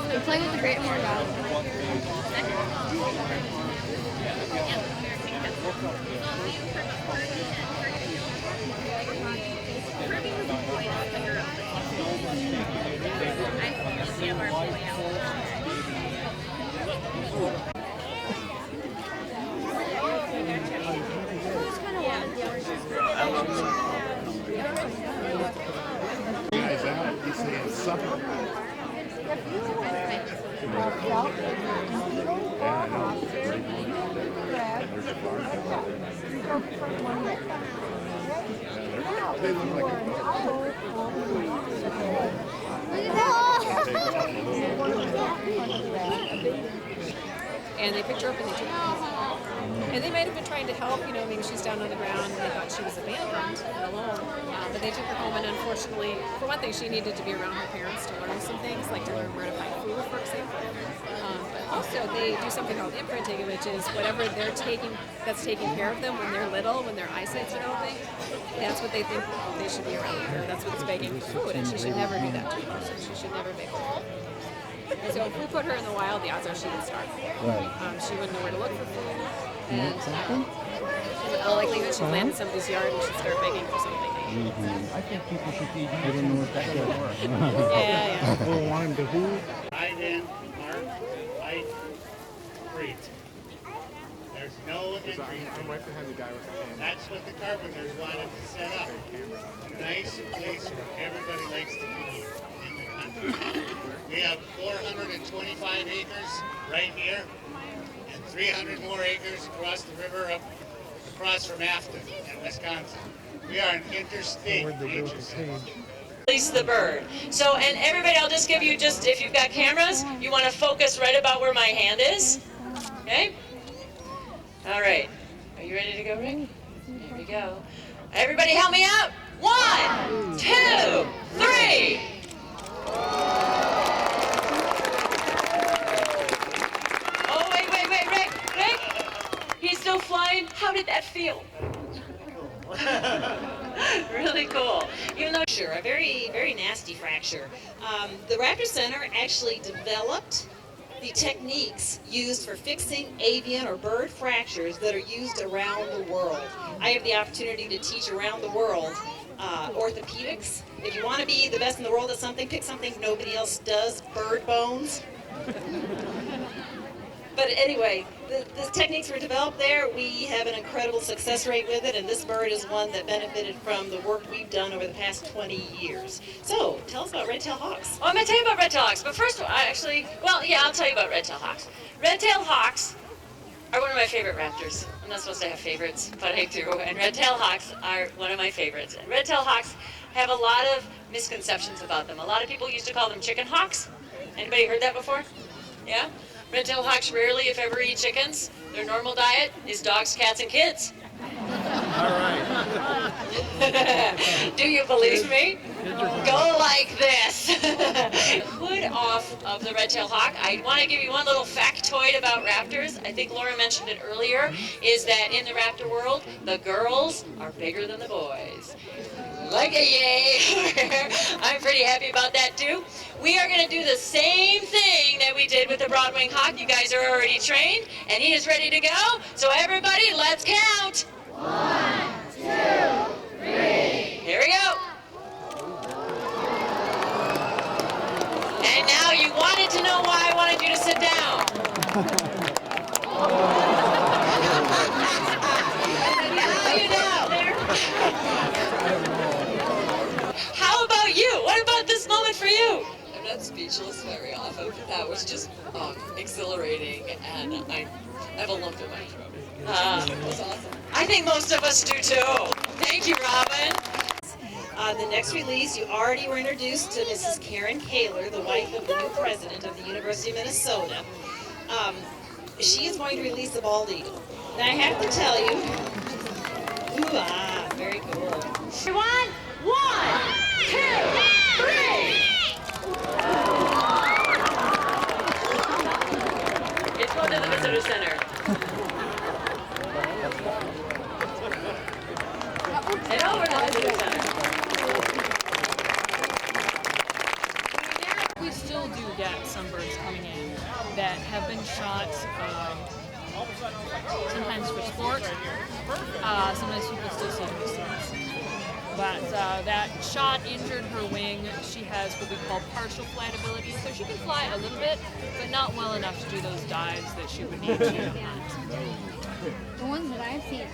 They're playing with the Great Horned Owl. Guys out, he's saying supper. They look like and they picked her up and they took her home. And they might have been trying to help, you know, maybe she's down on the ground and they thought she was abandoned and alone. But they took her home, and unfortunately, for one thing, she needed to be around her parents to learn some things, like to learn where to find food, for example. But also, they do something called imprinting, which is whatever they're taking, that's taking care of them when they're little, when their eyesight's developing, that's what they think they should be around her. That's what's begging for food, and she should never do that to a person. She should never beg for food. And so if we put her in the wild, the odds are she would starve. Right. She wouldn't know where to look for food. And the likelihood she'd land in somebody's yard and she'd start begging for something. I think people should feed you. I don't know what that is. Yeah. People want him to who? I then mark, I breathe. There's no entry. I'm right behind the guy with the hand. That's what the carpenters wanted to set up. A nice place where everybody likes to be in the country. We have 425 acres right here, and 300 more acres across the river up across from Afton in Wisconsin. We are an interstate nature center. Release the bird. So, and everybody, I'll just give you just, if you've got cameras, you want to focus right about where my hand is. Okay? All right. Are you ready to go, Rick? Here we go. Everybody help me out. 1, 2, 3. Oh, wait, Rick. He's still flying. How did that feel? Really cool. Even though, sure, a very, very nasty fracture. The Raptor Center actually developed the techniques used for fixing avian or bird fractures that are used around the world. I have the opportunity to teach around the world orthopedics. If you want to be the best in the world at something, pick something nobody else does, bird bones. But anyway, the techniques were developed there. We have an incredible success rate with it, and this bird is one that benefited from the work we've done over the past 20 years. So, tell us about red-tailed hawks. Oh, I'm going to tell you about red-tailed hawks, but first, I'll tell you about red-tailed hawks. Red-tailed hawks are one of my favorite raptors. I'm not supposed to have favorites, but I do, and red-tailed hawks are one of my favorites. And red-tailed hawks have a lot of misconceptions about them. A lot of people used to call them chicken hawks. Anybody heard that before? Yeah? Red-tailed hawks rarely, if ever, eat chickens. Their normal diet is dogs, cats, and kids. All right. Do you believe me? Go like this. The hood off of the red-tailed hawk. I want to give you one little factoid about raptors. I think Laura mentioned it earlier, is that in the raptor world, the girls are bigger than the boys. Like a yay. I'm pretty happy about that too. We are going to do the same thing that we did with the broad-winged hawk. You guys are already trained, and he is ready to go. So everybody, let's count. 1, 2, 3. Here we go. And now you wanted to know why I wanted you to sit down. Now you know. How about you? What about this moment for you? I'm not speechless very often. That was just exhilarating, and I have a lump in my throat. It was awesome. I think most of us do too. Thank you, Robin. The next release, you already were introduced to Mrs. Karen Kaler, the wife of the new president of the University of Minnesota. She is going to release the bald eagle. Now I have to tell you, very cool. Everyone, 1, 2, 3. It's going to the visitor center. And over to the visitor center. We still do get some birds coming in that have been shot, sometimes for sport. Sometimes people still see those things. But that shot injured her wing. She has what we call partial flight ability, so she can fly a little bit, but not well enough to do those dives that she would need to. The ones that I've seen are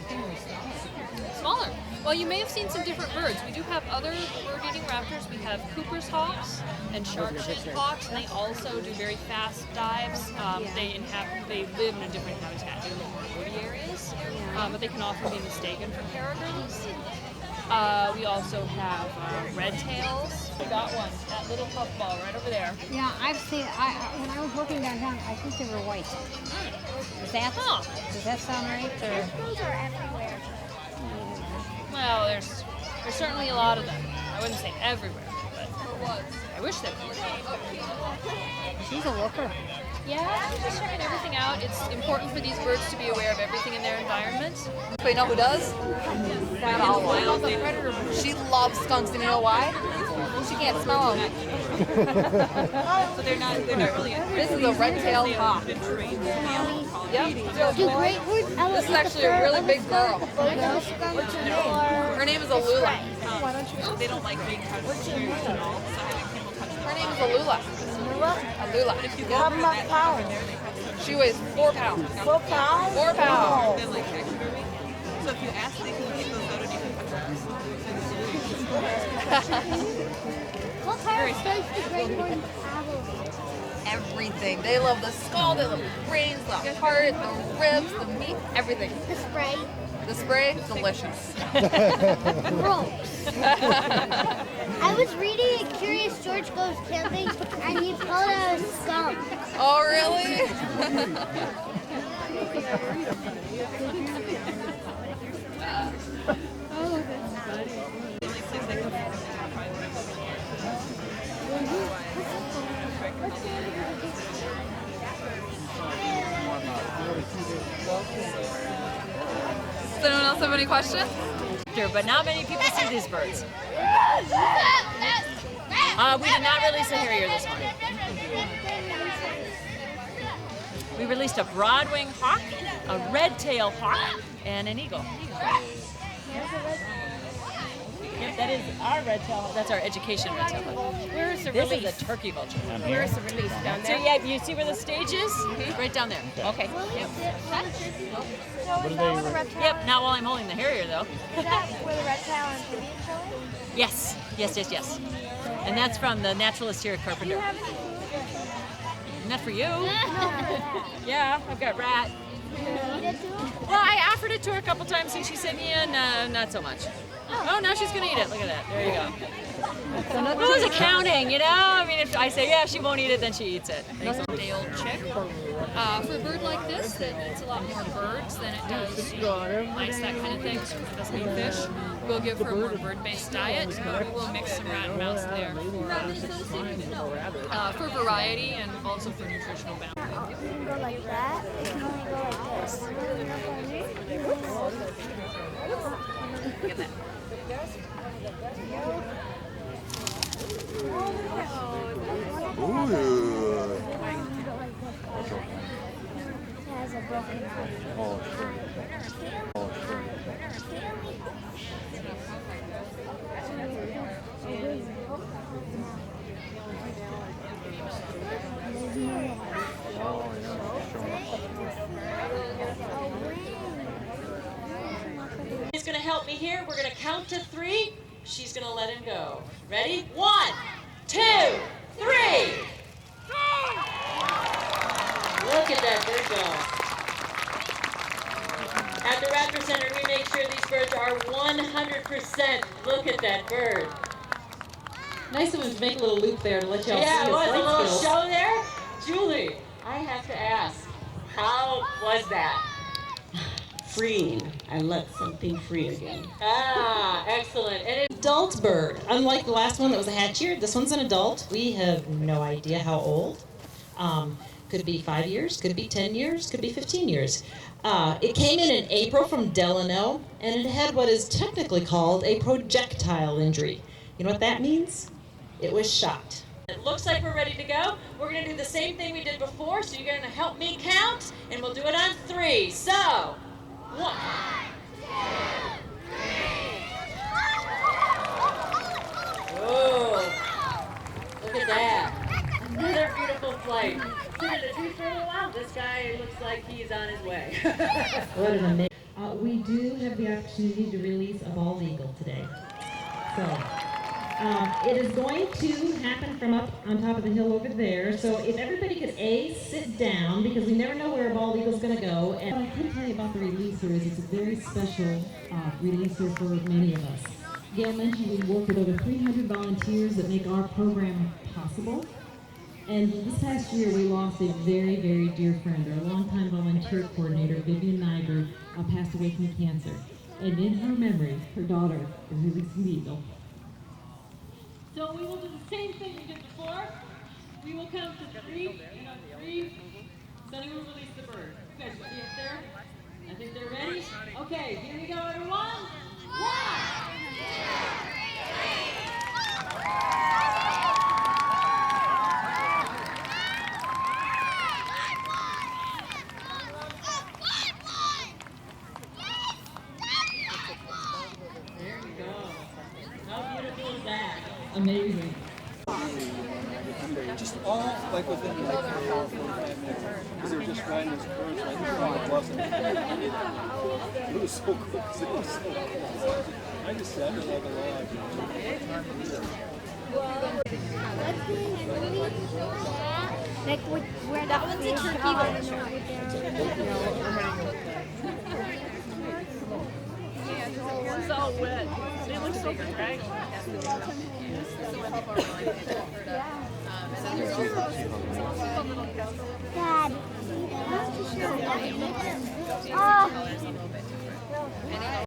Smaller. Well, you may have seen some different birds. We do have other bird-eating raptors. We have Cooper's hawks and shark-shaped hawks, and they also do very fast dives. They live in a different habitat in the more woody areas, but they can often be mistaken for peregrines. We also have red tails. We got one, that little puffball right over there. Yeah, I've seen. When I was working downtown, I think they were white. Does that sound right? Those are everywhere. Well, there's certainly a lot of them. I wouldn't say everywhere, but I wish there were. She's a looker. Yeah, I'm just checking everything out. It's important for these birds to be aware of everything in their environment. But you know who does? She loves skunks, and you know why? She can't smell them. So they're not really. This is a red-tailed hawk. Yep. Do great words. This is actually a really big girl. What's your name? Her name is Alula. They don't like being touched at all. So having people touch them. Her name is Alula. Alula. How much pounds? She weighs 4 pounds. 4 pounds? 4 pounds. They like taxidermy. So if you ask, they can keep those out and you can touch them. What kind of space do great ones have? Everything. They love the skull, they love the brains, the heart, the ribs, the meat, everything. The spray. The spray, delicious. Gross. I was reading a Curious George Goes Camping and he pulled out a skunk. Oh, really? Does anyone else have any questions? But not many people see these birds. We did not release a harrier this morning. We released a broad-winged hawk, a red-tailed hawk, and an eagle. Yep, that is our red-tailed hawk. That's our education red-tailed hawk. Where is the This release? is a turkey vulture. Where is the release? Down So there? yeah, you see where the stage is? Right down there. Okay. Yep. So is that where the reptile Yep, not while I'm holding the harrier though. is that where the reptile and amphibian showing? Yes. And that's from the naturalist here at Carpenter. Isn't that for you? Yeah, I've got rat. Well, I offered it to her a couple times and she said, yeah, no, not so much. Oh, now she's gonna eat it. Look at that. There you go. Well, it was accounting, you know? I mean, if I say, yeah, she won't eat it, then she eats it. Day-old chick. For a bird like this that eats a lot more birds than it does mice, that kind of thing, so it doesn't eat fish, we'll give her a more bird-based diet, but we will mix some rat and mouse there for variety and also for nutritional balance. You can go like that. You can only go like this. Look at that. It has a broken eye. He's going to help me here. We're going to count to 3. She's going to let him go. Ready? 1, 2, 3. Look at that bird go. At the Raptor Center, we make sure these birds are 100%. Look at that bird. Nice of him to make a little loop there to let y'all Yeah, see it was a his little flight skills. show there. Julie, I have to ask, how was that? Freeing. I let something free again. Ah, excellent. And it Adult bird. Unlike the last one that was a hatchier, this one's an adult. We have no idea how old. Could be 5 years, could be 10 years, could be 15 years. It came in April from Delano, and it had what is technically called a projectile injury. You know what that means? It was shot. look looks like we're ready to go. We're gonna do the same thing we did before, so you're gonna help me count, and we'll do it on 3. So, 1, 2, 3. Whoa, look at that. Another beautiful flight. Sit in a tree for a little while. This guy looks like he's on his way. What an amazing. We do have the opportunity to release a bald eagle today. So it is going to happen from up on top of the hill over there. So if everybody could sit down, because we never know where a bald eagle's going to go. And what I can tell you about the releaser is it's a very special releaser for many of us. Gail mentioned we work with over 300 volunteers that make our program possible. And this past year, we lost a very, very dear friend. Our longtime volunteer coordinator, Vivian Niger, passed away from cancer. And in her memory, her daughter is releasing the eagle. So we will do the same thing we did before. We will count to 3, and on 3, Sunny will release the bird. You guys ready up there? I think they're ready. Okay, here we go, everyone. 1, 2, 3. Amazing. Just all like within like 4 or 5 minutes. Because they were just riding those birds right there on the bus. It was so cool. It was so cool. I just sat there like a log. Like where that one's a turkey one. It's all wet. It looks so good, right? Dad. I know.